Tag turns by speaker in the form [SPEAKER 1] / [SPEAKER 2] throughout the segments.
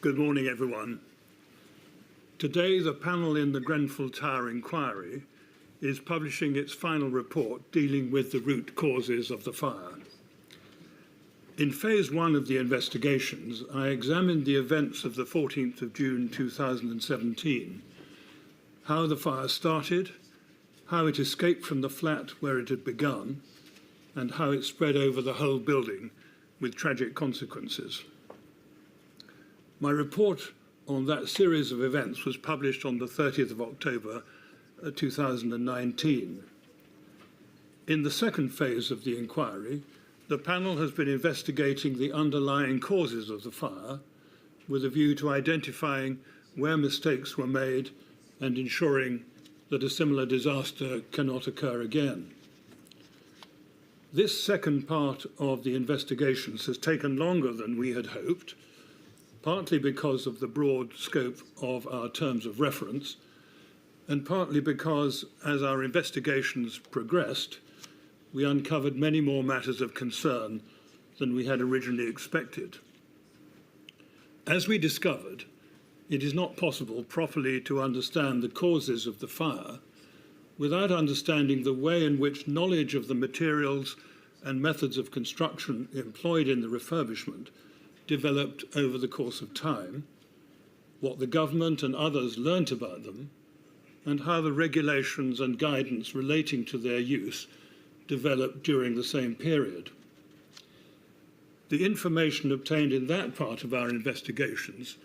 [SPEAKER 1] Good morning, everyone. Today, the panel in the Grenfell Tower Inquiry is publishing its final report dealing with the root causes of the fire. In phase one of the investigations, I examined the events of the 14th of June 2017, how the fire started, how it escaped from the flat where it had begun, and how it spread over the whole building with tragic consequences. My report on that series of events was published on the 30th of October 2019. In the second phase of the inquiry, the panel has been investigating the underlying causes of the fire with a view to identifying where mistakes were made and ensuring that a similar disaster cannot occur again. This second part of the investigations has taken longer than we had hoped, partly because of the broad scope of our terms of reference, and partly because, as our investigations progressed, we uncovered many more matters of concern than we had originally expected. As we discovered, it is not possible properly to understand the causes of the fire without understanding the way in which knowledge of the materials and methods of construction employed in the refurbishment developed over the course of time, what the government and others learnt about them, and how the regulations and guidance relating to their use developed during the same period. The information obtained in that part of our investigations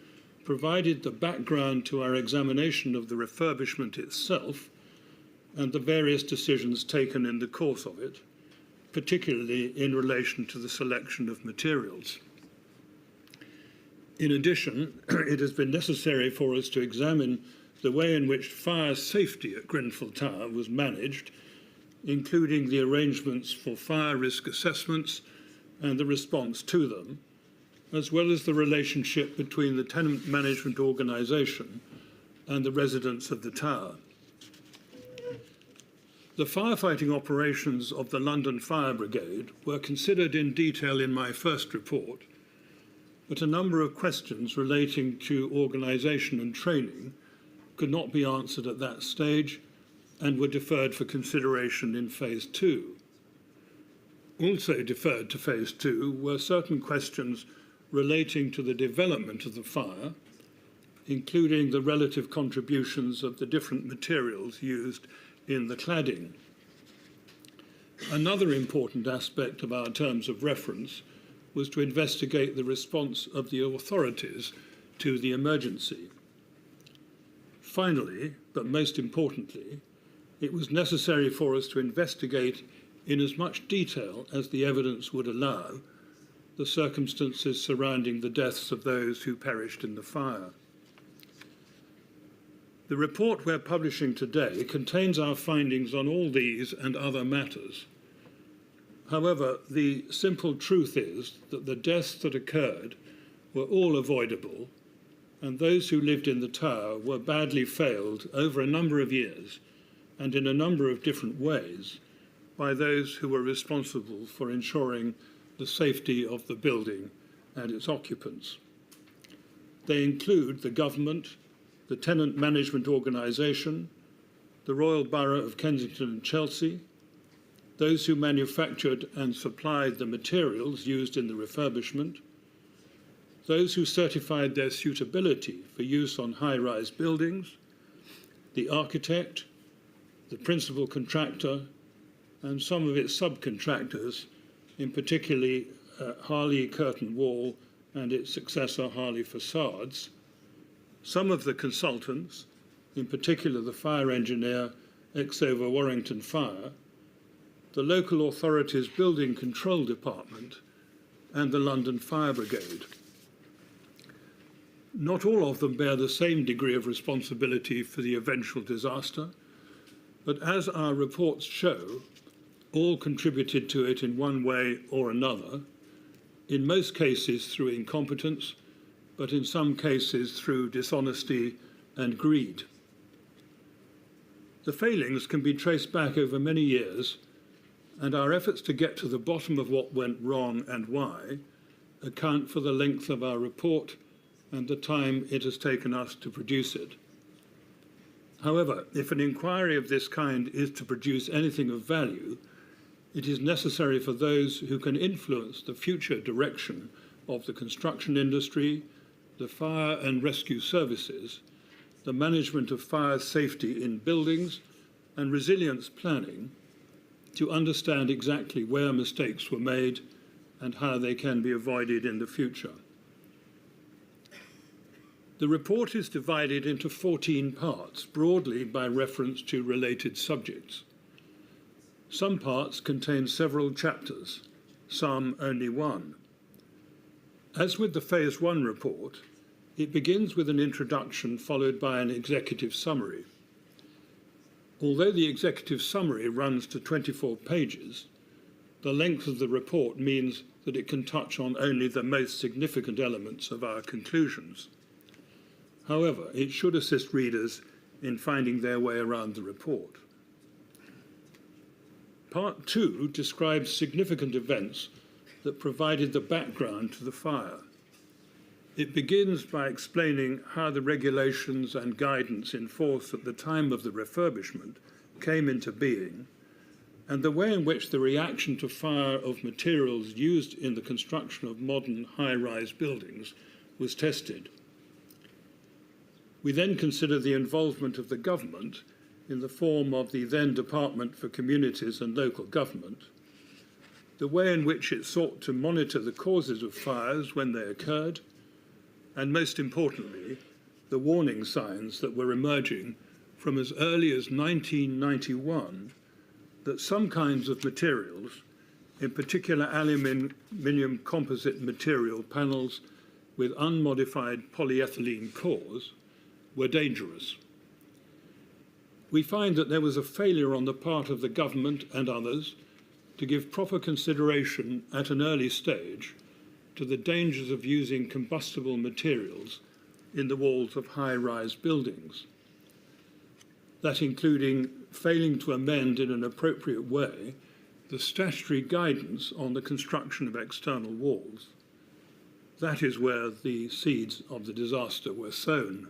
[SPEAKER 1] provided the background to our examination of the refurbishment itself and the various decisions taken in the course of it, particularly in relation to the selection of materials. In addition, it has been necessary for us to examine the way in which fire safety at Grenfell Tower was managed, including the arrangements for fire risk assessments and the response to them, as well as the relationship between the tenant management organisation and the residents of the tower. The firefighting operations of the London Fire Brigade were considered in detail in my first report, but a number of questions relating to organisation and training could not be answered at that stage and were deferred for consideration in phase two. Also deferred to phase two were certain questions relating to the development of the fire, including the relative contributions of the different materials used in the cladding. Another important aspect of our terms of reference was to investigate the response of the authorities to the emergency. Finally, but most importantly, it was necessary for us to investigate in as much detail as the evidence would allow the circumstances surrounding the deaths of those who perished in the fire. The report we're publishing today contains our findings on all these and other matters. However, the simple truth is that the deaths that occurred were all avoidable, and those who lived in the tower were badly failed over a number of years and in a number of different ways by those who were responsible for ensuring the safety of the building and its occupants. They include the government, the tenant management organisation, the Royal Borough of Kensington and Chelsea, those who manufactured and supplied the materials used in the refurbishment, those who certified their suitability for use on high-rise buildings, the architect, the principal contractor, and some of its subcontractors, in particularly Harley Curtain Wall and its successor Harley Facades, some of the consultants, in particular the fire engineer Exover Warrington Fire, the local authority's building control department, and the London Fire Brigade. Not all of them bear the same degree of responsibility for the eventual disaster, but as our reports show, all contributed to it in one way or another, in most cases through incompetence, but in some cases through dishonesty and greed. The failings can be traced back over many years, and our efforts to get to the bottom of what went wrong and why account for the length of our report and the time it has taken us to produce it. However, if an inquiry of this kind is to produce anything of value, it is necessary for those who can influence the future direction of the construction industry, the fire and rescue services, the management of fire safety in buildings, and resilience planning, to understand exactly where mistakes were made and how they can be avoided in the future. The report is divided into 14 parts, broadly by reference to related subjects. Some parts contain several chapters, some only one. As with the Phase 1 report, it begins with an introduction followed by an executive summary. Although the executive summary runs to 24 pages, the length of the report means that it can touch on only the most significant elements of our conclusions. However, it should assist readers in finding their way around the report. Part 2 describes significant events that provided the background to the fire. It begins by explaining how the regulations and guidance in force at the time of the refurbishment came into being, and the way in which the reaction to fire of materials used in the construction of modern high-rise buildings was tested. We then consider the involvement of the government in the form of the then Department for Communities and Local Government, the way in which it sought to monitor the causes of fires when they occurred, and most importantly, the warning signs that were emerging from as early as 1991 that some kinds of materials, in particular aluminium composite material panels with unmodified polyethylene cores, were dangerous. We find that there was a failure on the part of the government and others to give proper consideration at an early stage to the dangers of using combustible materials in the walls of high-rise buildings. That including failing to amend in an appropriate way the statutory guidance on the construction of external walls. That is where the seeds of the disaster were sown.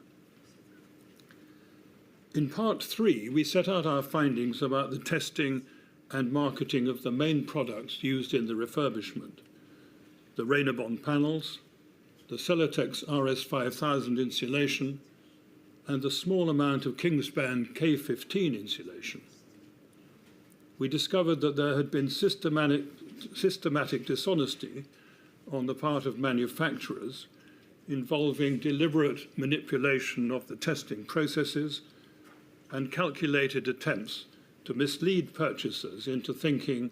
[SPEAKER 1] In Part 3, we set out our findings about the testing and marketing of the main products used in the refurbishment: the Rainabond panels, the Celotex RS5000 insulation, and the small amount of Kingspan K15 insulation. We discovered that there had been systematic dishonesty on the part of manufacturers involving deliberate manipulation of the testing processes and calculated attempts to mislead purchasers into thinking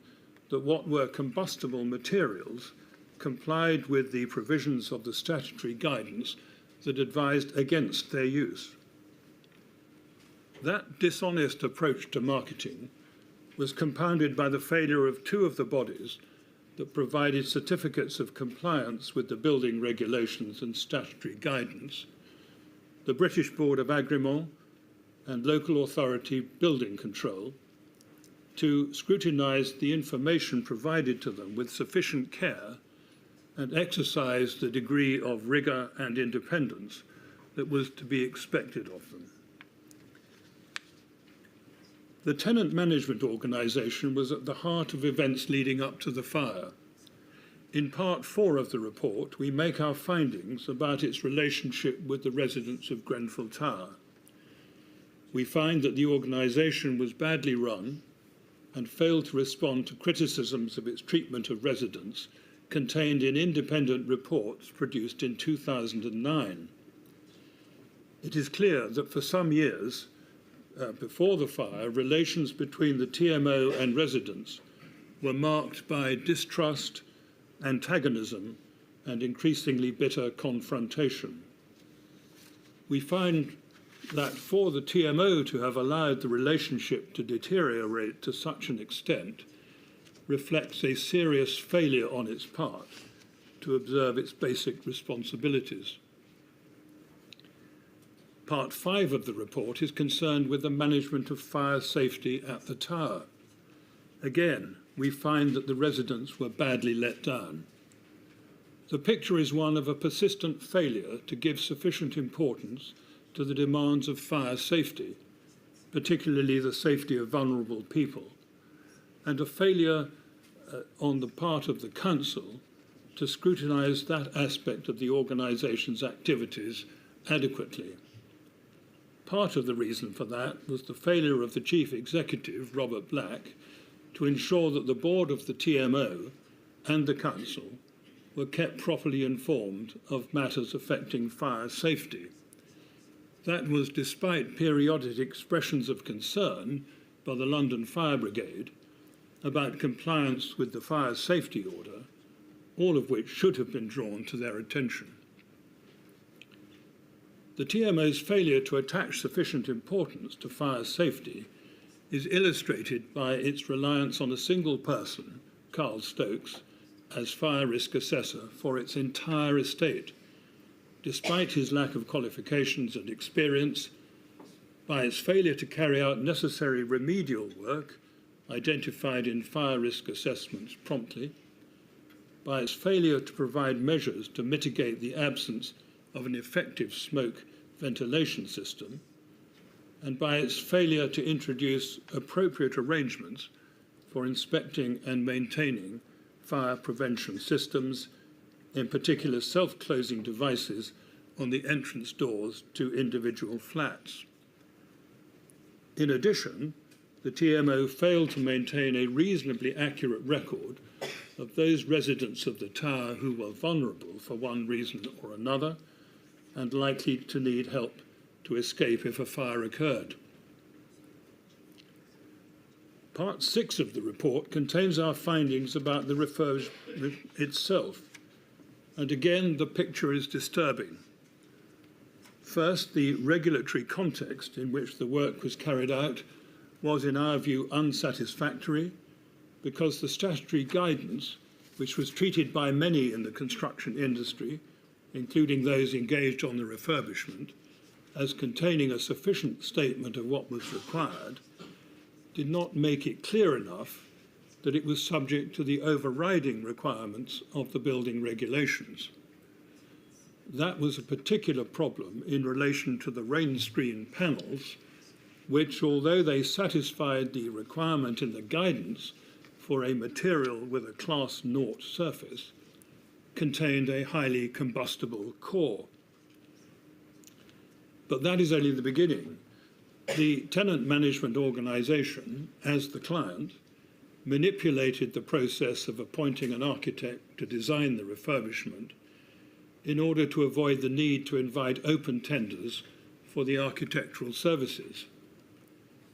[SPEAKER 1] that what were combustible materials complied with the provisions of the statutory guidance that advised against their use. That dishonest approach to marketing was compounded by the failure of two of the bodies that provided certificates of compliance with the building regulations and statutory guidance: the British Board of Agreement and Local Authority Building Control, to scrutinise the information provided to them with sufficient care and exercise the degree of rigour and independence that was to be expected of them. The tenant management organisation was at the heart of events leading up to the fire. In Part 4 of the report, we make our findings about its relationship with the residents of Grenfell Tower. We find that the organisation was badly run and failed to respond to criticisms of its treatment of residents contained in independent reports produced in 2009. It is clear that for some years before the fire, relations between the TMO and residents were marked by distrust, antagonism, and increasingly bitter confrontation. We find that for the TMO to have allowed the relationship to deteriorate to such an extent reflects a serious failure on its part to observe its basic responsibilities. Part 5 of the report is concerned with the management of fire safety at the tower. Again, we find that the residents were badly let down. The picture is one of a persistent failure to give sufficient importance to the demands of fire safety, particularly the safety of vulnerable people, and a failure on the part of the Council to scrutinise that aspect of the organisation's activities adequately. Part of the reason for that was the failure of the Chief Executive, Robert Black, to ensure that the board of the TMO and the Council were kept properly informed of matters affecting fire safety. That was despite periodic expressions of concern by the London Fire Brigade about compliance with the fire safety order, all of which should have been drawn to their attention. The TMO's failure to attach sufficient importance to fire safety is illustrated by its reliance on a single person, Carl Stokes, as fire risk assessor for its entire estate, despite his lack of qualifications and experience, by its failure to carry out necessary remedial work identified in fire risk assessments promptly, by its failure to provide measures to mitigate the absence of an effective smoke ventilation system, and by its failure to introduce appropriate arrangements for inspecting and maintaining fire prevention systems, in particular self-closing devices on the entrance doors to individual flats. In addition, the TMO failed to maintain a reasonably accurate record of those residents of the tower who were vulnerable for one reason or another and likely to need help to escape if a fire occurred. Part 6 of the report contains our findings about the refurbishment itself, and again the picture is disturbing. First, the regulatory context in which the work was carried out was, in our view, unsatisfactory because the statutory guidance, which was treated by many in the construction industry, including those engaged on the refurbishment, as containing a sufficient statement of what was required, did not make it clear enough that it was subject to the overriding requirements of the building regulations. That was a particular problem in relation to the rain screen panels, which, although they satisfied the requirement in the guidance for a material with a Class 0 surface, contained a highly combustible core. But that is only the beginning. The tenant management organisation, as the client, manipulated the process of appointing an architect to design the refurbishment in order to avoid the need to invite open tenders for the architectural services.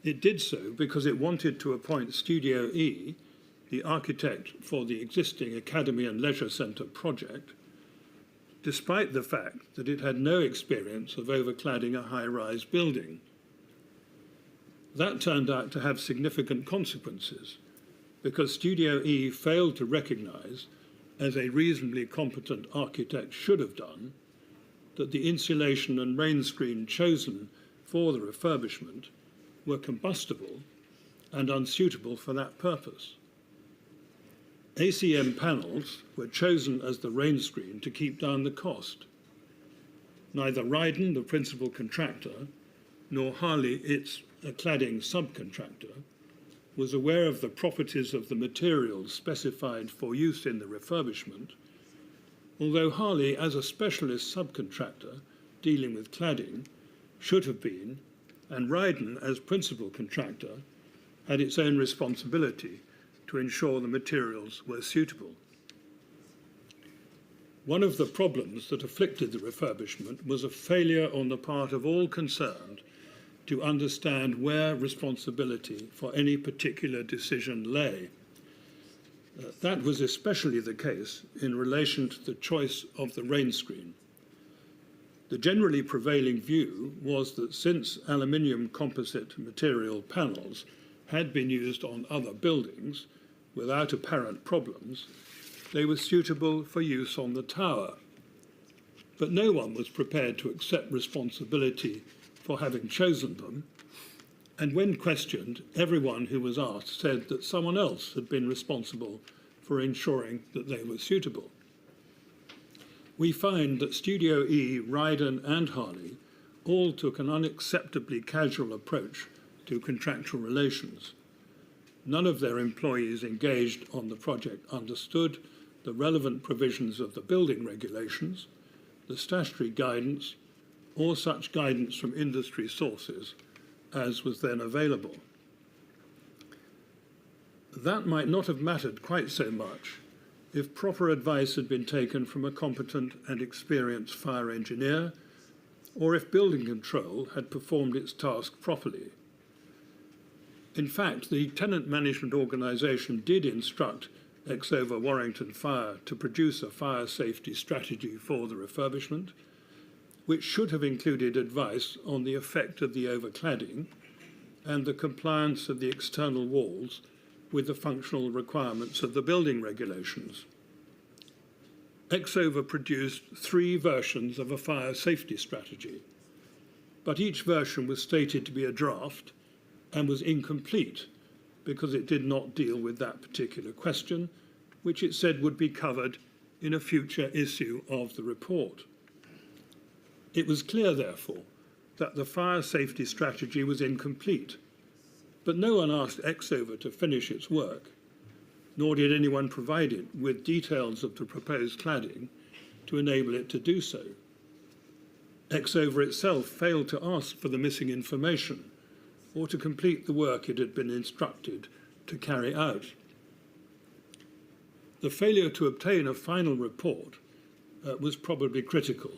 [SPEAKER 1] It did so because it wanted to appoint Studio E, the architect for the existing Academy and Leisure Centre project, despite the fact that it had no experience of overcladding a high-rise building. That turned out to have significant consequences because Studio E failed to recognise, as a reasonably competent architect should have done, that the insulation and rain screen chosen for the refurbishment were combustible and unsuitable for that purpose. ACM panels were chosen as the rain screen to keep down the cost. Neither Ryden, the principal contractor, nor Harley, its cladding subcontractor, was aware of the properties of the materials specified for use in the refurbishment, although Harley, as a specialist subcontractor dealing with cladding, should have been, and Ryden, as principal contractor, had its own responsibility to ensure the materials were suitable. One of the problems that afflicted the refurbishment was a failure on the part of all concerned to understand where responsibility for any particular decision lay. That was especially the case in relation to the choice of the rain screen. The generally prevailing view was that since aluminium composite material panels had been used on other buildings without apparent problems, they were suitable for use on the tower. But no one was prepared to accept responsibility for having chosen them, and when questioned, everyone who was asked said that someone else had been responsible for ensuring that they were suitable. we find that Studio E, Ryden and Harley all took an unacceptably casual approach to contractual relations. None of their employees engaged on the project understood the relevant provisions of the building regulations, the statutory guidance, or such guidance from industry sources as was then available. That might not have mattered quite so much if proper advice had been taken from a competent and experienced fire engineer, or if building control had performed its task properly. In fact, the tenant management organisation did instruct Exover Warrington Fire to produce a fire safety strategy for the refurbishment, which should have included advice on the effect of the overcladding and the compliance of the external walls with the functional requirements of the building regulations. Exover produced 3 versions of a fire safety strategy, but each version was stated to be a draft and was incomplete because it did not deal with that particular question, which it said would be covered in a future issue of the report. It was clear, therefore, that the fire safety strategy was incomplete, but no one asked Exover to finish its work, nor did anyone provide it with details of the proposed cladding to enable it to do so. Exover itself failed to ask for the missing information or to complete the work it had been instructed to carry out. The failure to obtain a final report was probably critical,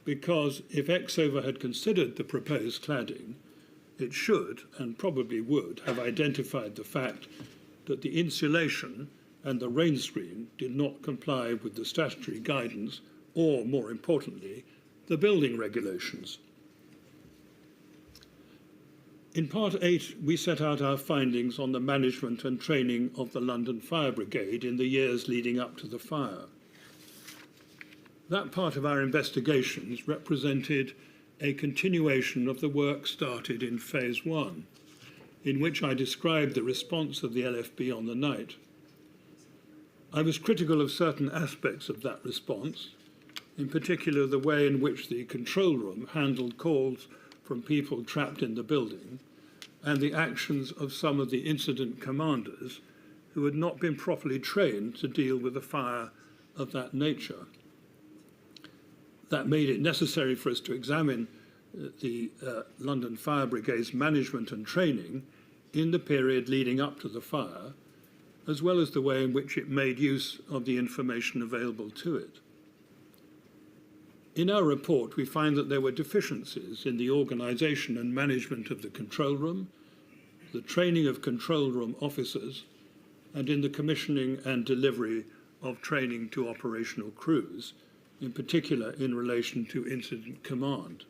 [SPEAKER 1] because if Exover had considered the proposed cladding, it should, and probably would, have identified the fact that the insulation and the rain screen did not comply with the statutory guidance or, more importantly, the building regulations. In Part 8, we set out our findings on the management and training of the London Fire Brigade in the years leading up to the fire. That part of our investigations represented a continuation of the work started in Phase 1, in which I described the response of the LFB on the night. I was critical of certain aspects of that response, in particular the way in which the control room handled calls from people trapped in the building, and the actions of some of the incident commanders who had not been properly trained to deal with a fire of that nature. That made it necessary for us to examine the London Fire Brigade's management and training in the period leading up to the fire, as well as the way in which it made use of the information available to it. In our report, we find that there were deficiencies in the organisation and management of the control room, the training of control room officers, and in the commissioning and delivery of training to operational crews, in particular in relation to incident command.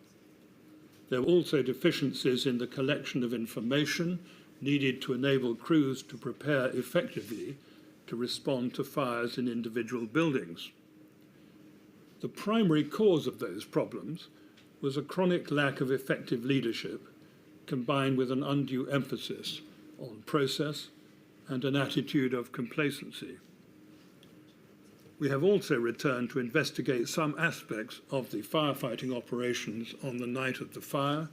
[SPEAKER 1] There were also deficiencies in the collection of information needed to enable crews to prepare effectively to respond to fires in individual buildings. The primary cause of those problems was a chronic lack of effective leadership, combined with an undue emphasis on process and an attitude of complacency. We have also returned to investigate some aspects of the firefighting operations on the night of the fire,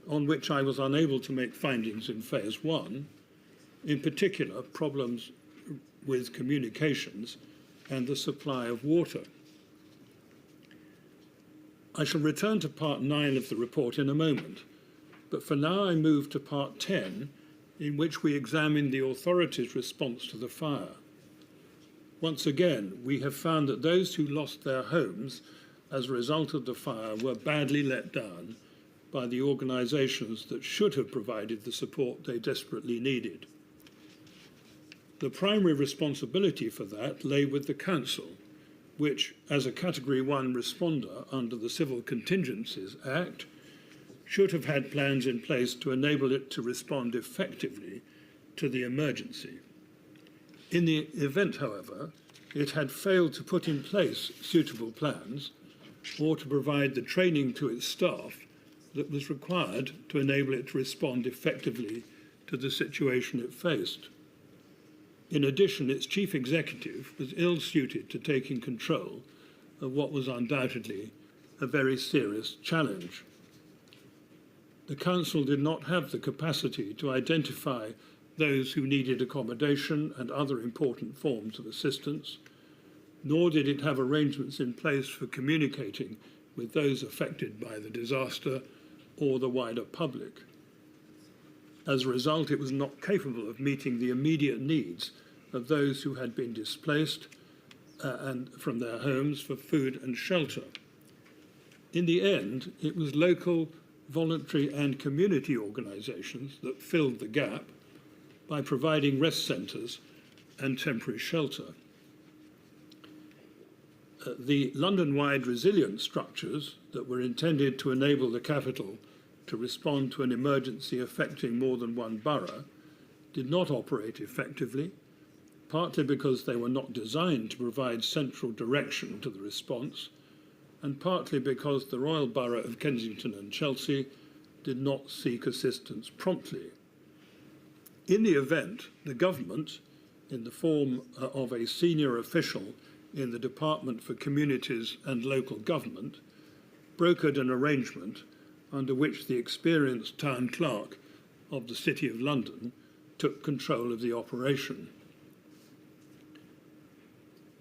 [SPEAKER 1] on which I was unable to make findings in Phase 1, in particular problems with communications and the supply of water. I shall return to Part 9 of the report in a moment, but for now I move to Part 10, in which we examine the authorities' response to the fire. Once again, we have found that those who lost their homes as a result of the fire were badly let down by the organisations that should have provided the support they desperately needed. The primary responsibility for that lay with the Council, which, as a Category 1 responder under the Civil Contingencies Act, should have had plans in place to enable it to respond effectively to the emergency. In the event, however, it had failed to put in place suitable plans or to provide the training to its staff that was required to enable it to respond effectively to the situation it faced. In addition, its chief executive was ill-suited to taking control of what was undoubtedly a very serious challenge. The Council did not have the capacity to identify those who needed accommodation and other important forms of assistance, nor did it have arrangements in place for communicating with those affected by the disaster or the wider public. As a result, it was not capable of meeting the immediate needs of those who had been displaced and from their homes for food and shelter. In the end, it was local, voluntary and community organisations that filled the gap by providing rest centres and temporary shelter. The London-wide resilience structures that were intended to enable the capital to respond to an emergency affecting more than one borough did not operate effectively, partly because they were not designed to provide central direction to the response, and partly because the Royal Borough of Kensington and Chelsea did not seek assistance promptly. In the event, the government, in the form of a senior official in the Department for Communities and Local Government, brokered an arrangement under which the experienced town clerk of the City of London took control of the operation.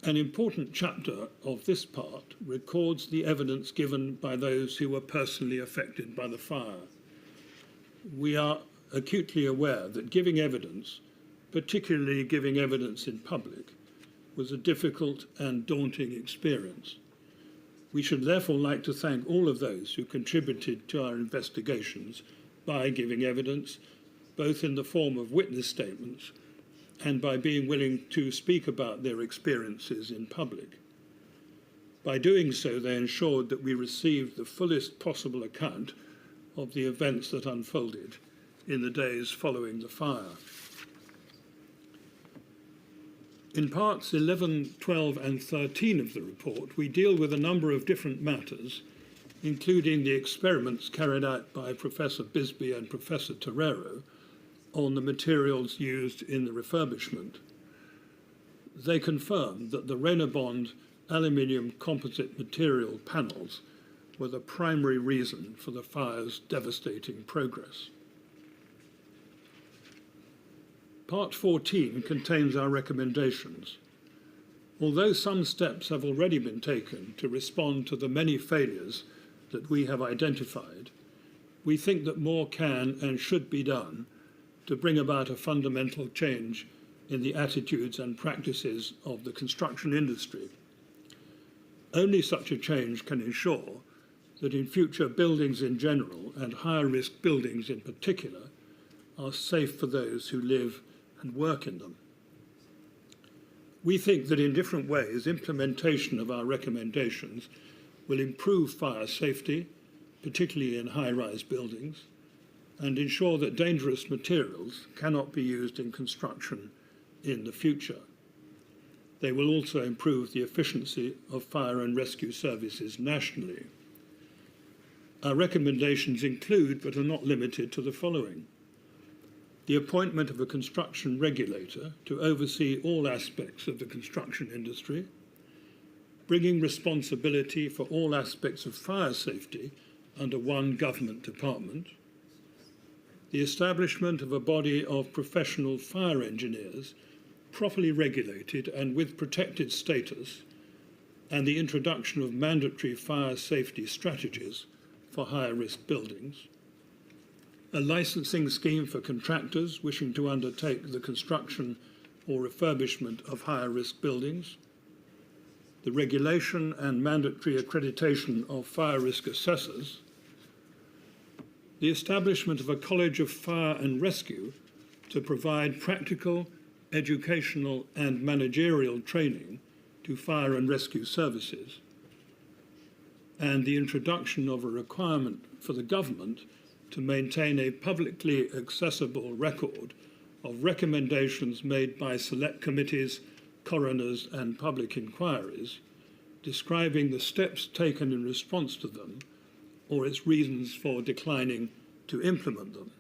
[SPEAKER 1] An important chapter of this part records the evidence given by those who were personally affected by the fire. We are acutely aware that giving evidence, particularly giving evidence in public, was a difficult and daunting experience. We should therefore like to thank all of those who contributed to our investigations by giving evidence, both in the form of witness statements and by being willing to speak about their experiences in public. By doing so, they ensured that we received the fullest possible account of the events that unfolded in the days following the fire. In parts 11, 12 and 13 of the report, we deal with a number of different matters, including the experiments carried out by Professor Bisbee and Professor Torero on the materials used in the refurbishment. They confirmed that the Renabond aluminium composite material panels were the primary reason for the fire's devastating progress. Part 14 contains our recommendations. Although some steps have already been taken to respond to the many failures that we have identified, we think that more can and should be done to bring about a fundamental change in the attitudes and practices of the construction industry. Only such a change can ensure that in future buildings in general and higher risk buildings in particular are safe for those who live and work in them. We think that in different ways implementation of our recommendations will improve fire safety, particularly in high-rise buildings, and ensure that dangerous materials cannot be used in construction in the future. They will also improve the efficiency of fire and rescue services nationally. Our recommendations include, but are not limited to, the following: the appointment of a construction regulator to oversee all aspects of the construction industry, bringing responsibility for all aspects of fire safety under one government department, the establishment of a body of professional fire engineers properly regulated and with protected status, and the introduction of mandatory fire safety strategies for higher risk buildings, a licensing scheme for contractors wishing to undertake the construction or refurbishment of higher risk buildings, the regulation and mandatory accreditation of fire risk assessors, the establishment of a College of Fire and Rescue to provide practical, educational and managerial training to fire and rescue services, and the introduction of a requirement for the government to maintain a publicly accessible record of recommendations made by select committees, coroners and public inquiries, describing the steps taken in response to them or its reasons for declining to implement them.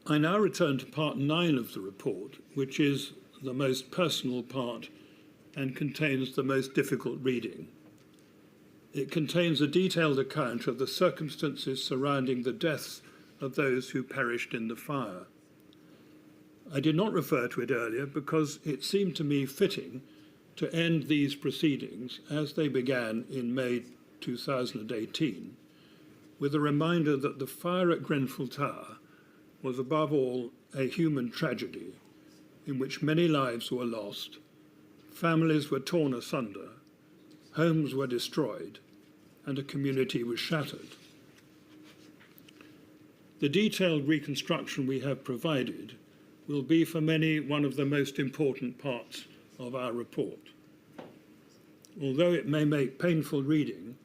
[SPEAKER 1] I now return to part 9 of the report, which is the most personal part and contains the most difficult reading. It contains a detailed account of the circumstances surrounding the deaths of those who perished in the fire. I did not refer to it earlier because it seemed to me fitting to end these proceedings as they began in May 2018 with a reminder that the fire at Grenfell Tower was above all a human tragedy in which many lives were lost, families were torn asunder, homes were destroyed, and a community was shattered. The detailed reconstruction we have provided will be for many one of the most important parts of our report. Although it may make painful reading,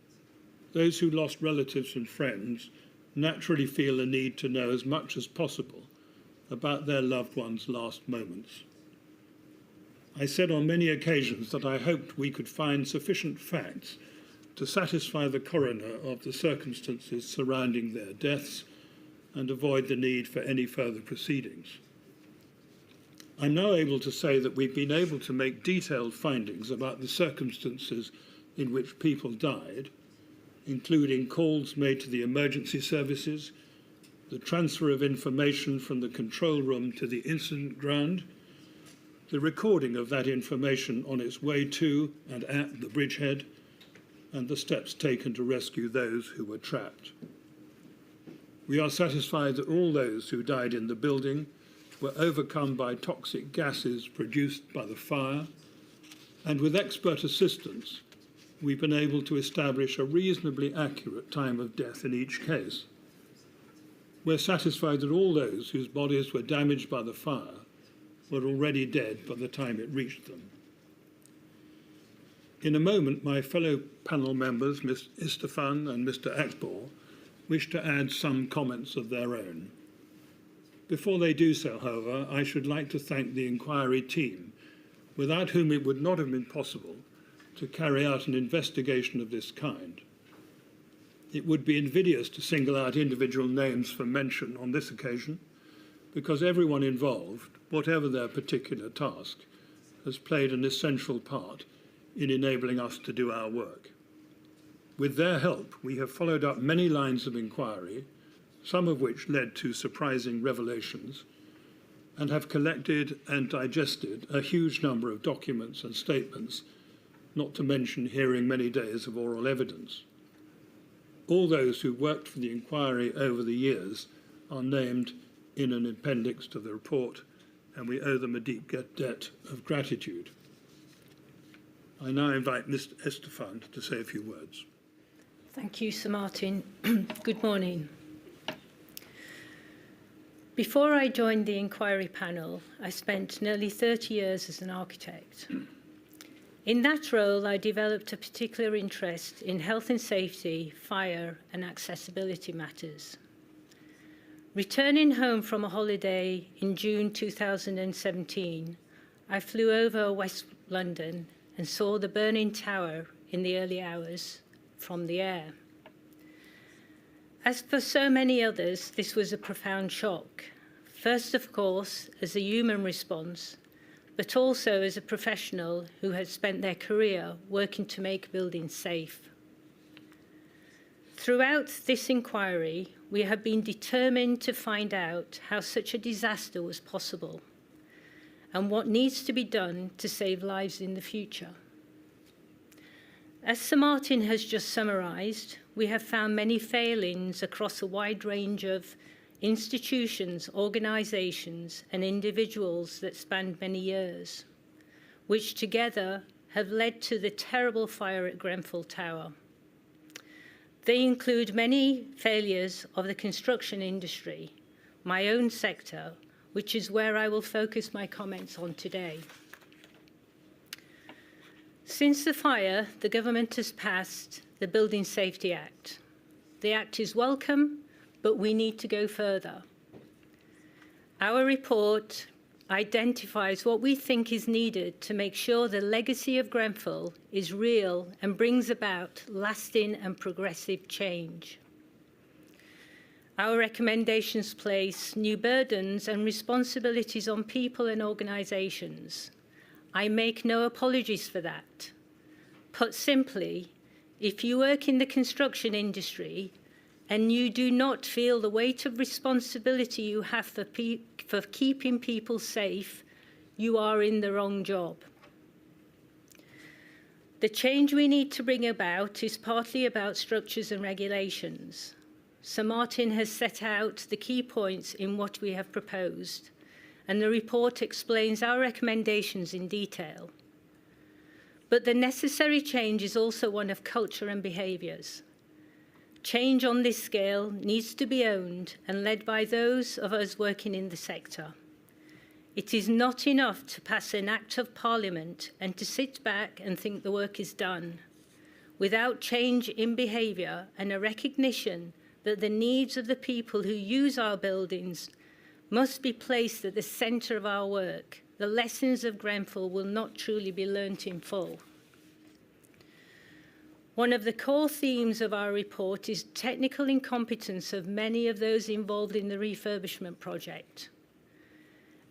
[SPEAKER 1] those who lost relatives and friends naturally feel a need to know as much as possible about their loved ones' last moments. I said on many occasions that I hoped we could find sufficient facts to satisfy the coroner of the circumstances surrounding their deaths and avoid the need for any further proceedings. I'm now able to say that we've been able to make detailed findings about the circumstances in which people died, including calls made to the emergency services, the transfer of information from the control room to the incident ground, the recording of that information on its way to and at the bridgehead, and the steps taken to rescue those who were trapped. We are satisfied that all those who died in the building were overcome by toxic gases produced by the fire, and with expert assistance, we've been able to establish a reasonably accurate time of death in each case. We're satisfied that all those whose bodies were damaged by the fire were already dead by the time it reached them. In a moment, my fellow panel members, Ms. Istefan and Mr. Akbor, wish to add some comments of their own. Before they do so, however, I should like to thank the inquiry team, without whom it would not have been possible to carry out an investigation of this kind. It would be invidious to single out individual names for mention on this occasion, because everyone involved, whatever their particular task, has played an essential part in enabling us to do our work. With their help, we have followed up many lines of inquiry, some of which led to surprising revelations, and have collected and digested a huge number of documents and statements, not to mention hearing many days of oral evidence. All those who worked for the inquiry over the years are named in an appendix to the report, and we owe them a deep debt of gratitude. I now invite Mr. Estefan to say a few words.
[SPEAKER 2] Thank you, Sir Martin. Good morning. Before I joined the inquiry panel, I spent nearly 30 years as an architect. In that role, I developed a particular interest in health and safety, fire, and accessibility matters. Returning home from a holiday in June 2017, I flew over West London and saw the burning tower in the early hours from the air. As for so many others, this was a profound shock. First, of course, as a human response, but also as a professional who had spent their career working to make buildings safe. Throughout this inquiry, we have been determined to find out how such a disaster was possible and what needs to be done to save lives in the future. As Sir Martin has just summarised, we have found many failings across a wide range of institutions, organisations and individuals that spanned many years, which together have led to the terrible fire at Grenfell Tower. They include many failures of the construction industry, my own sector, which is where I will focus my comments on today. Since the fire, the government has passed the Building Safety Act. The Act is welcome, but we need to go further. Our report identifies what we think is needed to make sure the legacy of Grenfell is real and brings about lasting and progressive change. Our recommendations place new burdens and responsibilities on people and organisations. I make no apologies for that. Put simply, if you work in the construction industry and you do not feel the weight of responsibility you have for keeping people safe, you are in the wrong job. The change we need to bring about is partly about structures and regulations. Sir Martin has set out the key points in what we have proposed, and the report explains our recommendations in detail. But the necessary change is also one of culture and behaviours. Change on this scale needs to be owned and led by those of us working in the sector. It is not enough to pass an Act of Parliament and to sit back and think the work is done. Without change in behaviour and a recognition that the needs of the people who use our buildings must be placed at the centre of our work, the lessons of Grenfell will not truly be learnt in full. One of the core themes of our report is technical incompetence of many of those involved in the refurbishment project.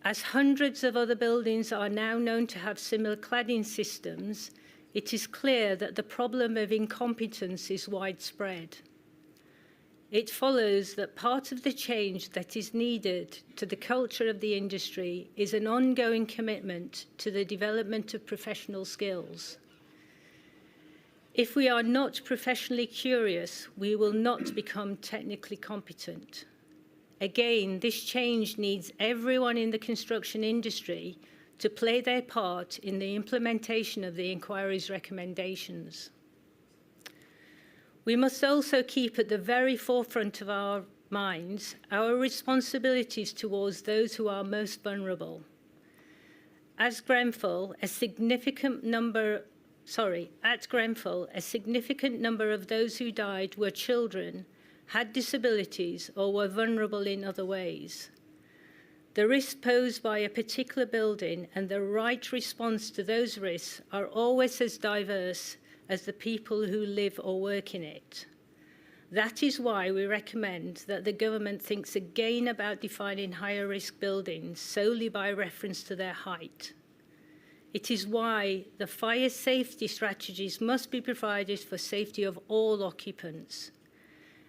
[SPEAKER 2] As hundreds of other buildings are now known to have similar cladding systems, it is clear that the problem of incompetence is widespread. It follows that part of the change that is needed to the culture of the industry is an ongoing commitment to the development of professional skills. If we are not professionally curious, we will not become technically competent. Again, this change needs everyone in the construction industry to play their part in the implementation of the inquiry's recommendations. We must also keep at the very forefront of our minds our responsibilities towards those who are most vulnerable. At Grenfell, a significant number of those who died were children, had disabilities, or were vulnerable in other ways. The risks posed by a particular building and the right response to those risks are always as diverse as the people who live or work in it. That is why we recommend that the government thinks again about defining higher risk buildings solely by reference to their height. It is why the fire safety strategies must be provided for safety of all occupants.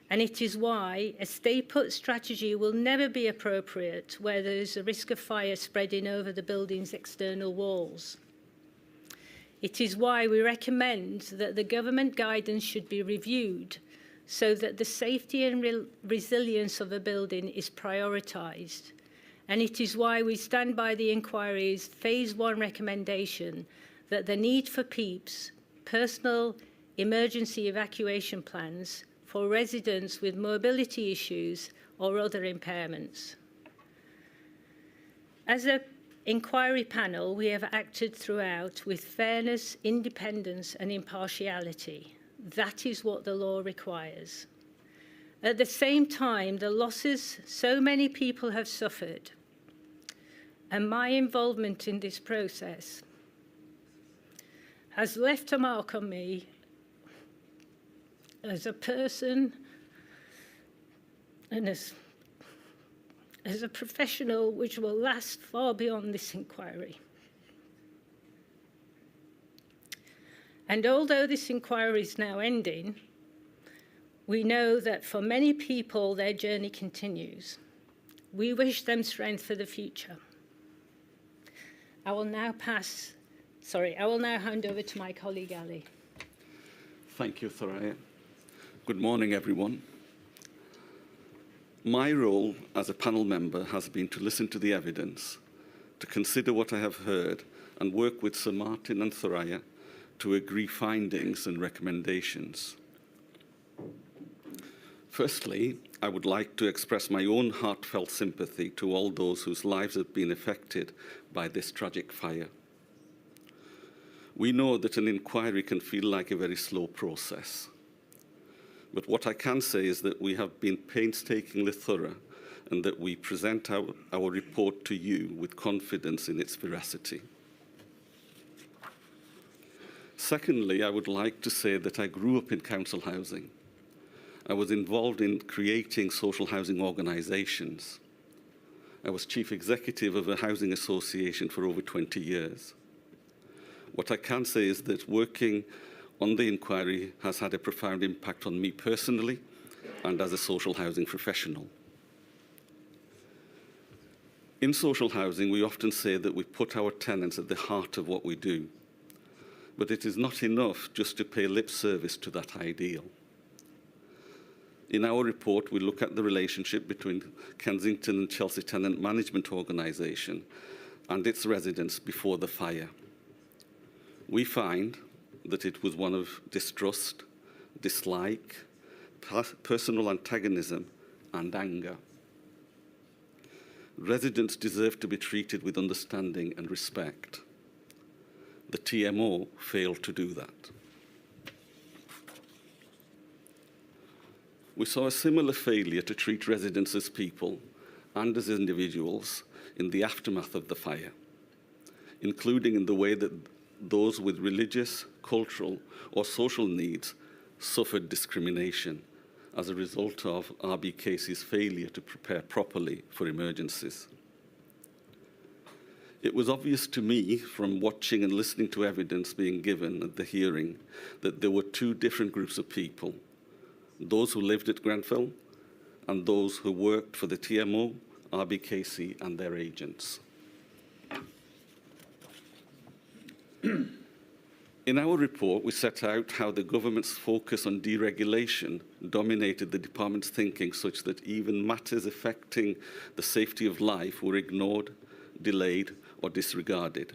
[SPEAKER 2] And it is why a stay-put strategy will never be appropriate where there is a risk of fire spreading over the building's external walls. It is why we recommend that the government guidance should be reviewed so that the safety and resilience of a building is prioritised. And it is why we stand by the inquiry's Phase 1 recommendation that the need for PEEPs, personal emergency evacuation plans, for residents with mobility issues or other impairments. As an inquiry panel, we have acted throughout with fairness, independence and impartiality. That is what the law requires. At the same time, the losses so many people have suffered and my involvement in this process has left a mark on me as a person and as a professional which will last far beyond this inquiry. And although this inquiry is now ending, we know that for many people their journey continues. We wish them strength for the future. I will now hand over to my colleague Ali.
[SPEAKER 3] Thank you, Thoraya. Good morning, everyone. My role as a panel member has been to listen to the evidence, to consider what I have heard, and work with Sir Martin and Thoraya to agree findings and recommendations. Firstly, I would like to express my own heartfelt sympathy to all those whose lives have been affected by this tragic fire. We know that an inquiry can feel like a very slow process. But what I can say is that we have been painstakingly thorough and that we present our report to you with confidence in its veracity. Secondly, I would like to say that I grew up in council housing. I was involved in creating social housing organisations. I was chief executive of a housing association for over 20 years. What I can say is that working on the inquiry has had a profound impact on me personally and as a social housing professional. In social housing, we often say that we put our tenants at the heart of what we do, but it is not enough just to pay lip service to that ideal. In our report, we look at the relationship between Kensington and Chelsea Tenant Management Organisation and its residents before the fire. We find that it was one of distrust, dislike, personal antagonism, and anger. Residents deserve to be treated with understanding and respect. The TMO failed to do that. We saw a similar failure to treat residents as people and as individuals in the aftermath of the fire, including in the way that those with religious, cultural, or social needs suffered discrimination as a result of RBKC's failure to prepare properly for emergencies. It was obvious to me from watching and listening to evidence being given at the hearing that there were two different groups of people: those who lived at Grenfell and those who worked for the TMO, RBKC, and their agents. In our report, we set out how the government's focus on deregulation dominated the department's thinking, such that even matters affecting the safety of life were ignored, delayed, or disregarded.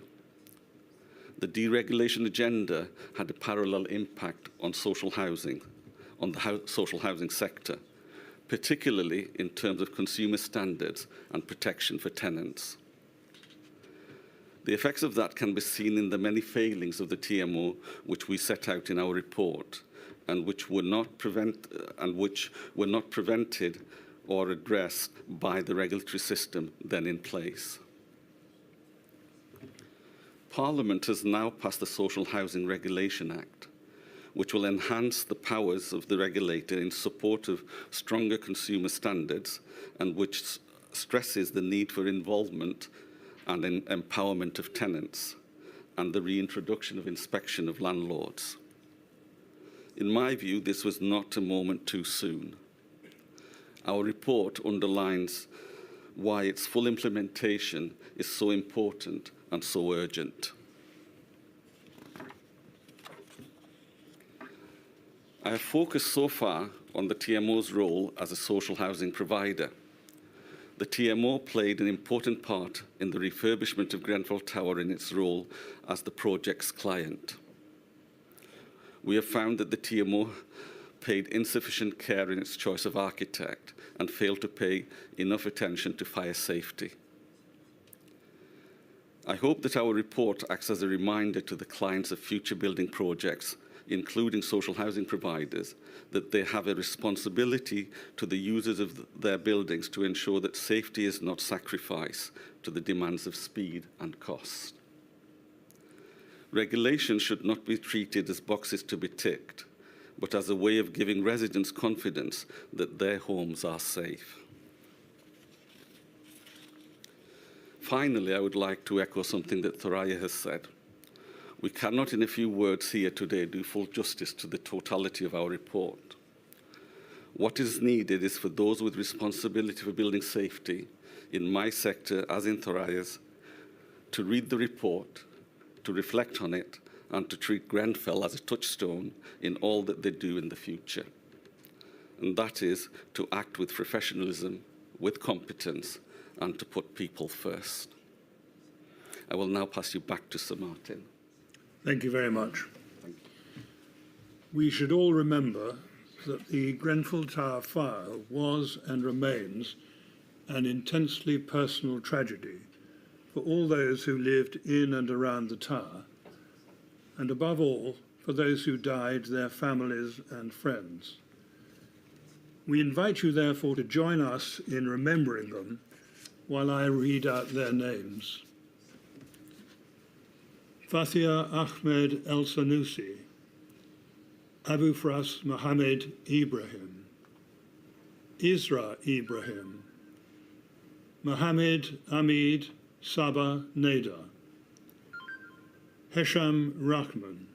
[SPEAKER 3] The deregulation agenda had a parallel impact on social housing, on the social housing sector, particularly in terms of consumer standards and protection for tenants. The effects of that can be seen in the many failings of the TMO, which we set out in our report, and which were not prevented or addressed by the regulatory system then in place. Parliament has now passed the Social Housing Regulation Act, which will enhance the powers of the regulator in support of stronger consumer standards, and which stresses the need for involvement and empowerment of tenants, and the reintroduction of inspection of landlords. In my view, this was not a moment too soon. Our report underlines why its full implementation is so important and so urgent. I have focused so far on the TMO's role as a social housing provider. The TMO played an important part in the refurbishment of Grenfell Tower in its role as the project's client. We have found that the TMO paid insufficient care in its choice of architect and failed to pay enough attention to fire safety. I hope that our report acts as a reminder to the clients of future building projects, including social housing providers, that they have a responsibility to the users of their buildings to ensure that safety is not sacrificed to the demands of speed and cost. Regulation should not be treated as boxes to be ticked, but as a way of giving residents confidence that their homes are safe. Finally, I would like to echo something that Thoraya has said. We cannot, in a few words here today, do full justice to the totality of our report. What is needed is for those with responsibility for building safety, in my sector as in Thoraya's, to read the report, to reflect on it, and to treat Grenfell as a touchstone in all that they do in the future. And that is to act with professionalism, with competence, and to put people first. I will now pass you back to Sir Martin.
[SPEAKER 1] Thank you very much.
[SPEAKER 3] Thank you.
[SPEAKER 1] We should all remember that the Grenfell Tower fire was and remains an intensely personal tragedy for all those who lived in and around the tower, and above all, for those who died, their families and friends. We invite you, therefore, to join us in remembering them while I read out their names. Fathia Ahmed El Sanusi, Abu Fras Mohammed Ibrahim, Isra Ibrahim, Mohammed Amid Sabah Neda, Hesham Rahman,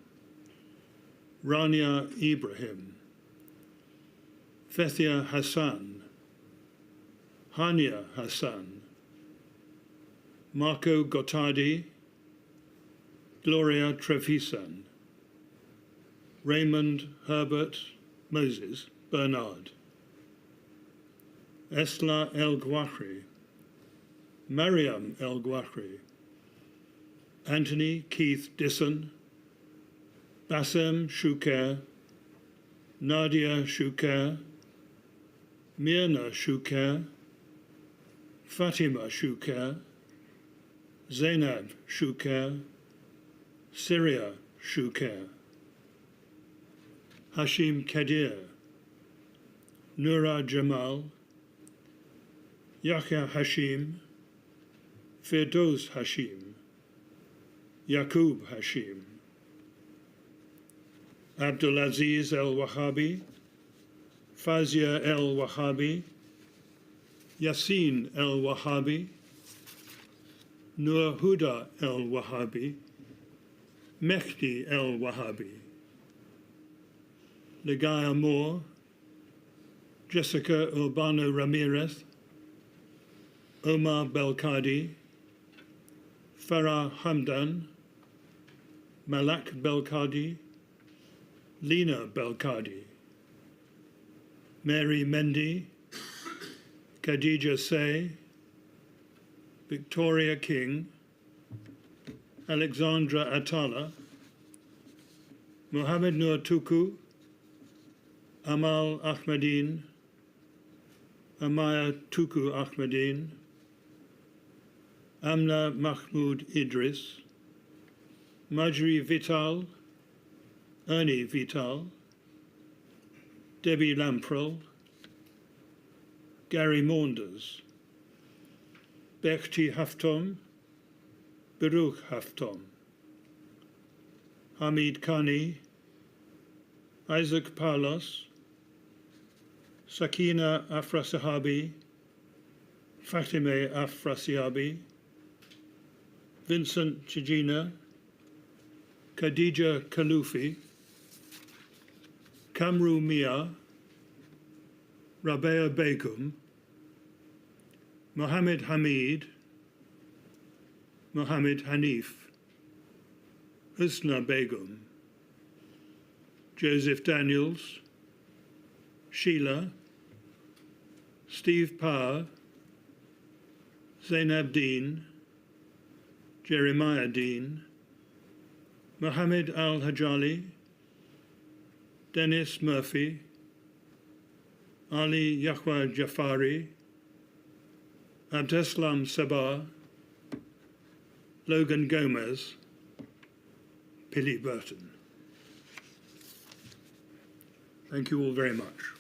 [SPEAKER 1] Rania Ibrahim, Fethia Hassan, Hania Hassan, Marco Gottardi, Gloria Trevisan, Raymond Herbert Moses Bernard, Esla El Gouachri, Mariam El Gouachri, Anthony Keith Disson, Bassem Shuker, Nadia Shuker, Mirna Shuker, Fatima Shuker, Zainab Shuker, Syria Shuker, Hashim Kadir, Nura Jamal, Yahya Hashim, Firdoz Hashim, Yaqub Hashim, Abdulaziz El Wahabi, Fazia El Wahabi, Yassin El Wahabi, Nur Huda El Wahabi, Mehdi El Wahabi, Ligaya Moore, Jessica Urbano Ramirez, Omar Belkadi, Farah Hamdan, Malak Belkadi, Lena Belkadi, Mary Mendy, Khadija Say, Victoria King, Alexandra Atala, Mohammed Nur Tuku, Amal Ahmadine, Amaya Tuku Ahmadine, Amna Mahmoud Idris, Majri Vital, Ernie Vital, Debbie Lamprell, Gary Maunders, Bechti Haftom, Baruch Haftom, Hamid Khani, Isaac Palos, Sakina Afrasahabi, Fatime Afrasiabi, Vincent Chijina, Khadija Kalufi, Kamru Mia, Rabea Begum, Mohammed Hamid, Mohammed Hanif, Husna Begum, Joseph Daniels, Sheila, Steve Power, Zainab Dean, Jeremiah Dean, Mohammed Al-Hajali, Dennis Murphy, Ali Yahwa Jafari, Abdeslam Sabah, Logan Gomez, Billy Burton. Thank you all very much.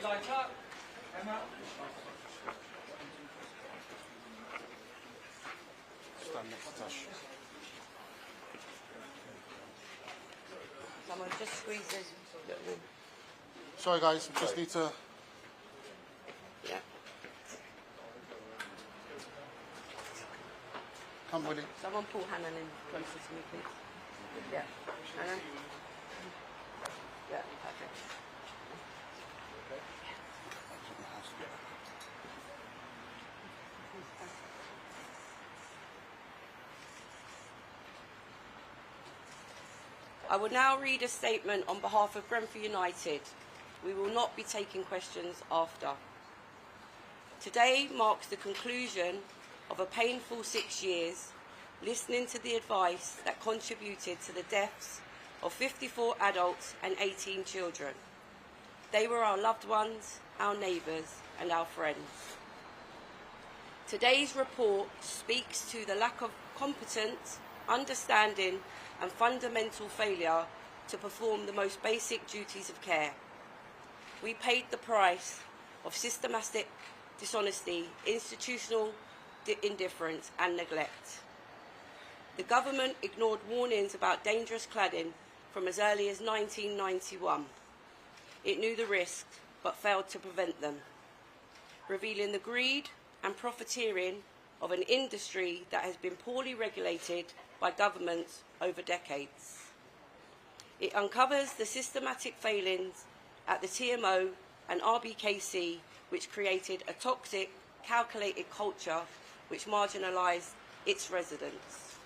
[SPEAKER 4] Okay, light up. Emma.
[SPEAKER 5] Stand next to Tash.
[SPEAKER 6] Someone just squeeze this.
[SPEAKER 5] Sorry guys, we just need to...
[SPEAKER 6] Yeah.
[SPEAKER 5] Come Willie.
[SPEAKER 6] Someone pull Hannah in closer to me, please. Yeah. Hannah. Yeah, perfect. I will now read a statement on behalf of Grenfell United. We will not be taking questions after. Today marks the conclusion of a painful 6 years, listening to the advice that contributed to the deaths of 54 adults and 18 children. They were our loved ones, our neighbours and our friends. Today's report speaks to the lack of competence, understanding and fundamental failure to perform the most basic duties of care. We paid the price of systematic dishonesty, institutional indifference and neglect. The government ignored warnings about dangerous cladding from as early as 1991. It knew the risks but failed to prevent them, revealing the greed and profiteering of an industry that has been poorly regulated by governments over decades. It uncovers the systematic failings at the TMO and RBKC, which created a toxic, calculated culture which marginalised its residents.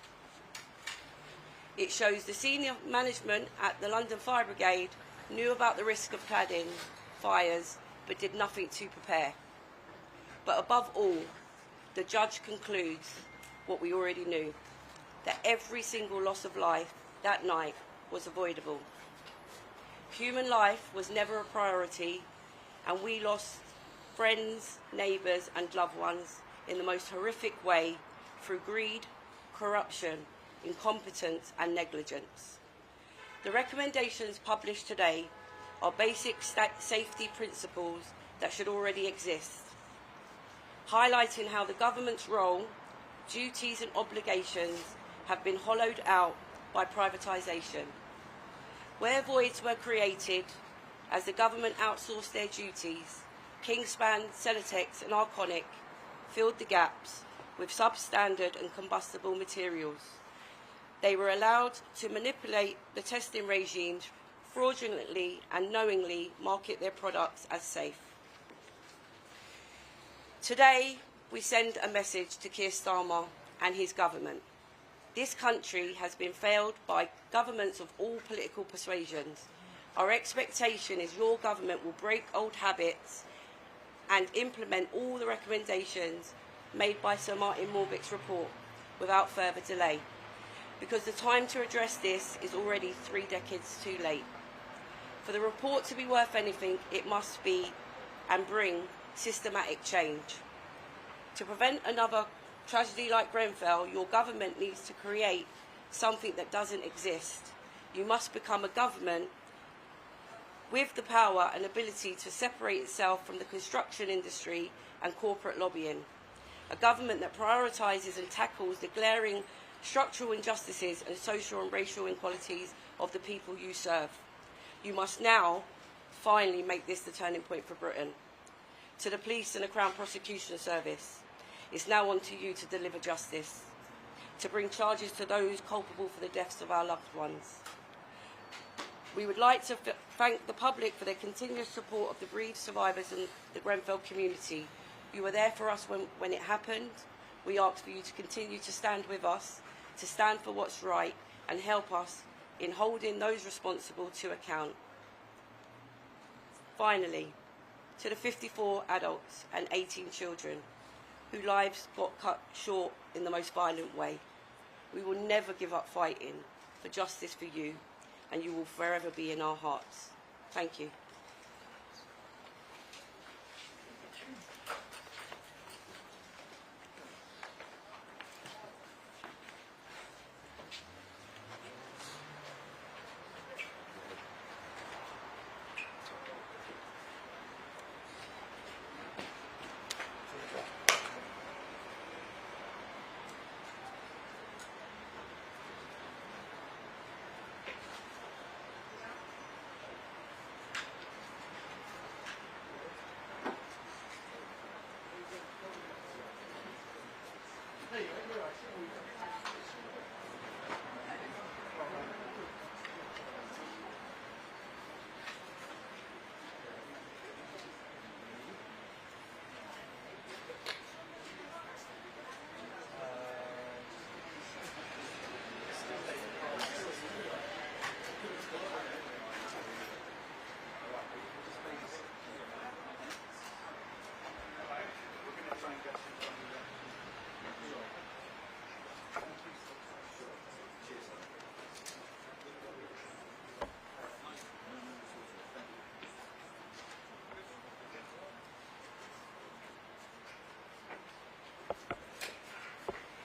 [SPEAKER 6] It shows the senior management at the London Fire Brigade knew about the risk of cladding fires but did nothing to prepare. But above all, the judge concludes what we already knew, that every single loss of life that night was avoidable. Human life was never a priority, and we lost friends, neighbours and loved ones in the most horrific way through greed, corruption, incompetence and negligence. The recommendations published today are basic safety principles that should already exist, highlighting how the government's role, duties and obligations have been hollowed out by privatisation. Where voids were created as the government outsourced their duties, Kingspan, Celotex and Arconic filled the gaps with substandard and combustible materials. They were allowed to manipulate the testing regimes, fraudulently and knowingly market their products as safe. Today, we send a message to Keir Starmer and his government. This country has been failed by governments of all political persuasions. Our expectation is your government will break old habits and implement all the recommendations made by Sir Martin Moore-Bick's report without further delay, because the time to address this is already 3 decades too late. For the report to be worth anything, it must be and bring systematic change. To prevent another tragedy like Grenfell, your government needs to create something that doesn't exist. You must become a government with the power and ability to separate itself from the construction industry and corporate lobbying. A government that prioritises and tackles the glaring structural injustices and social and racial inequalities of the people you serve. You must now finally make this the turning point for Britain. To the police and the Crown Prosecution Service, it's now on to you to deliver justice, to bring charges to those culpable for the deaths of our loved ones. We would like to thank the public for their continuous support of the bereaved survivors and the Grenfell community. You were there for us when it happened. We ask for you to continue to stand with us, to stand for what's right and help us in holding those responsible to account. Finally, to the 54 adults and 18 children whose lives got cut short in the most violent way, we will never give up fighting for justice for you, and you will forever be in our hearts. Thank you.
[SPEAKER 4] There you go, you're right.